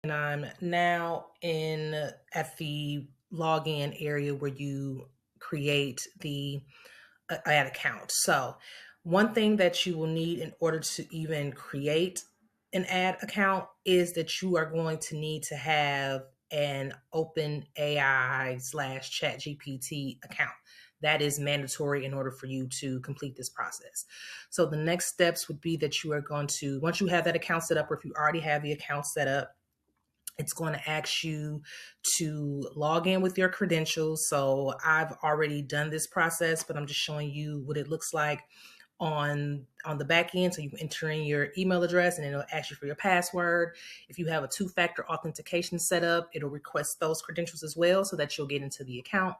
And I'm now at the login area where you create the ad account. So one thing that you will need in order to even create an ad account is that you are going to need to have an OpenAI / ChatGPT account. That is mandatory in order for you to complete this process. So the next steps would be that you are going to, once you have that account set up, or if you already have the account set up, it's going to ask you to log in with your credentials. So I've already done this process, but I'm just showing you what it looks like on the back end. So you enter in your email address and it'll ask you for your password. If you have a two-factor authentication set up, it'll request those credentials as well so that you'll get into the account.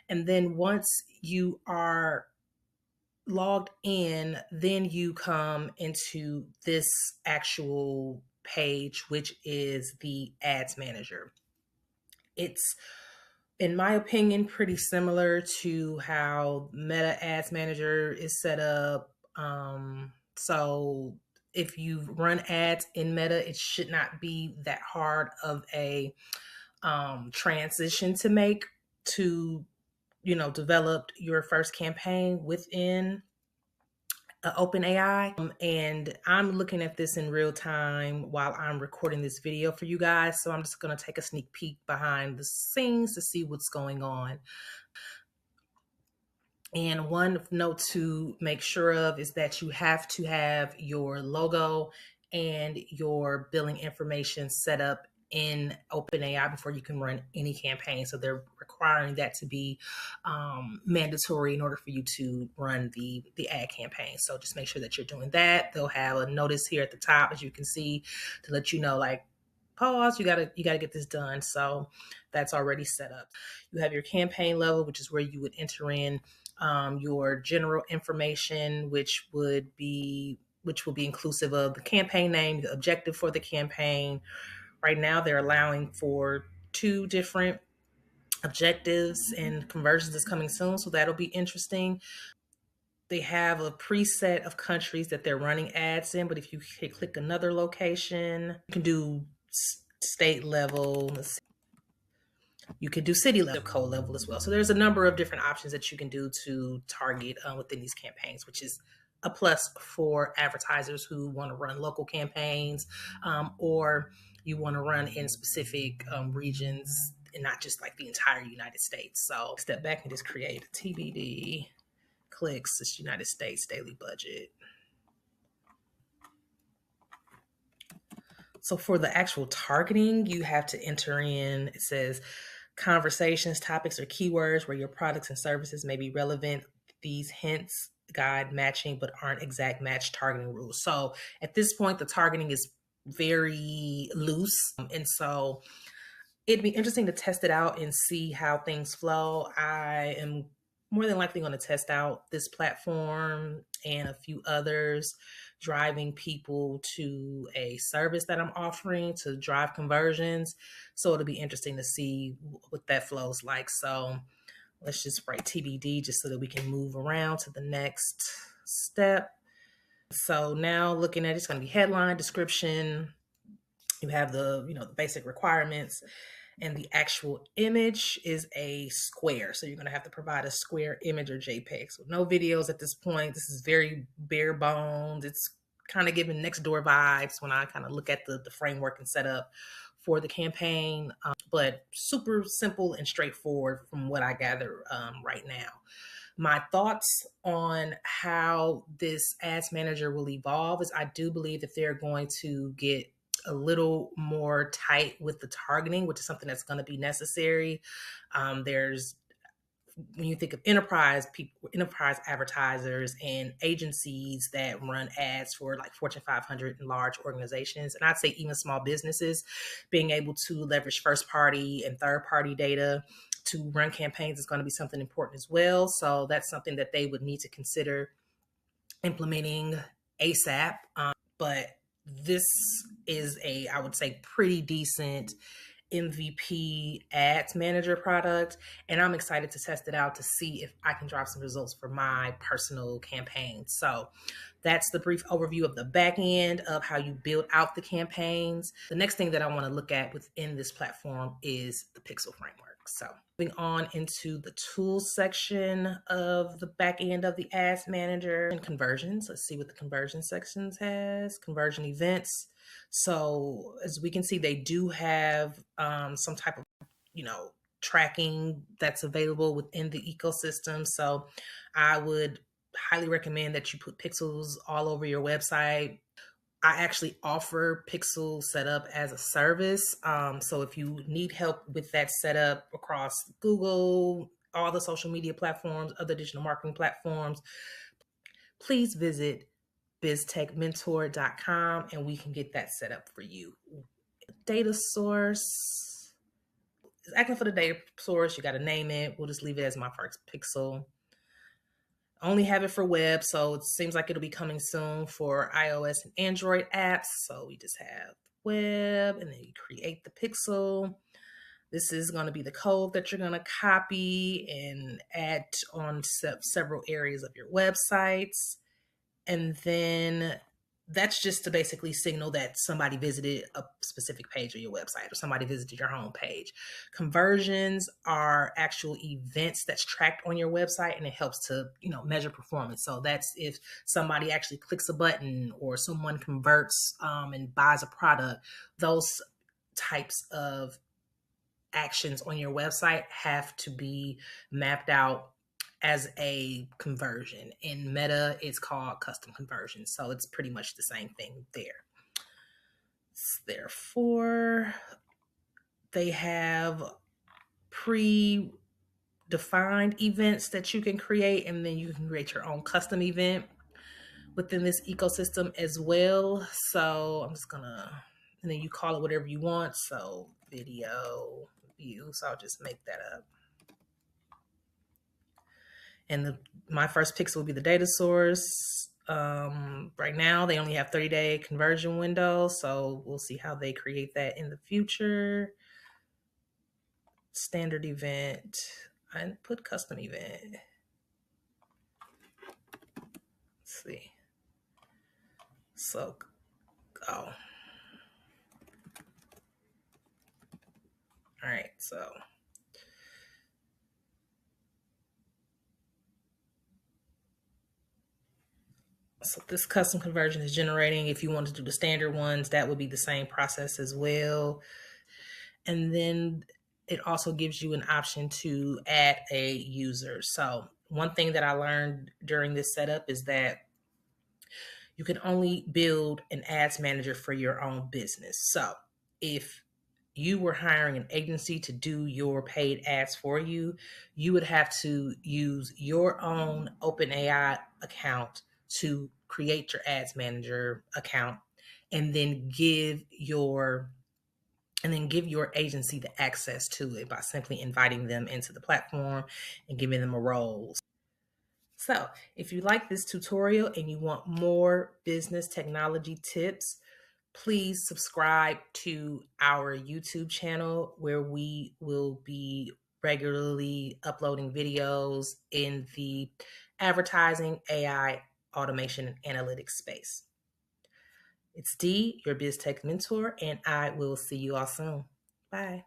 And then once you are logged in, then you come into this actual page, which is the Ads Manager. It's, in my opinion, pretty similar to how Meta Ads Manager is set up. So if you run ads in Meta, it should not be that hard of a transition to make to, develop your first campaign within OpenAI. And I'm looking at this in real time while I'm recording this video for you guys. So I'm just going to take a sneak peek behind the scenes to see what's going on. And one note to make sure of is that you have to have your logo and your billing information set up in OpenAI before you can run any campaign. So they're requiring that to be mandatory in order for you to run the ad campaign. So just make sure that you're doing that. They'll have a notice here at the top, as you can see, to let you know, like, pause, you gotta get this done. So that's already set up. You have your campaign level, which is where you would enter in your general information, which will be inclusive of the campaign name, the objective for the campaign. Right now, they're allowing for 2 different objectives, and conversions is coming soon, so that'll be interesting. They have a preset of countries that they're running ads in, but if you click another location, you can do state level. You could do city level, code level as well. So there's a number of different options that you can do to target within these campaigns, which is a plus for advertisers who want to run local campaigns, or you want to run in specific regions and not just like the entire United States. So step back and just create a TBD clicks. This United States daily budget. So for the actual targeting, you have to enter in, it says conversations, topics, or keywords where your products and services may be relevant. These hints guide matching but aren't exact match targeting rules. So at this point, the targeting is very loose. And so it'd be interesting to test it out and see how things flow. I am more than likely going to test out this platform and a few others, driving people to a service that I'm offering to drive conversions. So it'll be interesting to see what that flows like. So let's just write TBD just so that we can move around to the next step. So now looking at it's going to be headline, description. You have the basic requirements. And the actual image is a square. So you're going to have to provide a square image or JPEG. So no videos at this point. This is very bare bones. It's kind of giving next door vibes when I kind of look at the framework and setup for the campaign, but super simple and straightforward from what I gather right now. My thoughts on how this Ads Manager will evolve is I do believe that they're going to get a little more tight with the targeting, which is something that's going to be necessary. There's, when you think of enterprise people, enterprise advertisers and agencies that run ads for like Fortune 500 and large organizations, and I'd say even small businesses, being able to leverage first party and third party data to run campaigns is going to be something important as well. So that's something that they would need to consider implementing ASAP. But this is I would say, pretty decent MVP Ads Manager product, and I'm excited to test it out to see if I can drive some results for my personal campaign. So that's the brief overview of the back end of how you build out the campaigns. The next thing that I want to look at within this platform is the pixel framework. So moving on into the tools section of the back end of the Ads Manager and conversions. Let's see what the conversion sections has. Conversion events. So as we can see, they do have some type of, tracking that's available within the ecosystem. So I would highly recommend that you put pixels all over your website. I actually offer Pixel setup as a service. So if you need help with that setup across Google, all the social media platforms, other digital marketing platforms, please visit biztechmentor.com and we can get that set up for you. Data source. It's asking for the data source. You got to name it. We'll just leave it as my first pixel. Only have it for web, so it seems like it'll be coming soon for iOS and Android apps. So we just have web, and then you create the pixel. This is going to be the code that you're going to copy and add on several areas of your websites. And then that's just to basically signal that somebody visited a specific page of your website or somebody visited your home page. Conversions are actual events that's tracked on your website, and it helps to, measure performance. So that's if somebody actually clicks a button or someone converts and buys a product. Those types of actions on your website have to be mapped out as a conversion. In Meta, it's called custom conversion. So it's pretty much the same thing there. Therefore, they have pre-defined events that you can create, and then you can create your own custom event within this ecosystem as well. So I'm just gonna, and then you call it whatever you want. So video view. So I'll just make that up. And my first pixel will be the data source. Right now, they only have 30-day conversion window, so we'll see how they create that in the future. Standard event. I put custom event. Let's see. So, all right, so. So this custom conversion is generating. If you want to do the standard ones, that would be the same process as well. And then it also gives you an option to add a user. So one thing that I learned during this setup is that you can only build an ads manager for your own business. So if you were hiring an agency to do your paid ads for you, you would have to use your own OpenAI account to create your ads manager account and then give your agency the access to it by simply inviting them into the platform and giving them a role. So if you like this tutorial and you want more business technology tips, please subscribe to our YouTube channel where we will be regularly uploading videos in the advertising, AI, automation, and analytics space. It's Dee, your BizTech mentor, and I will see you all soon. Bye.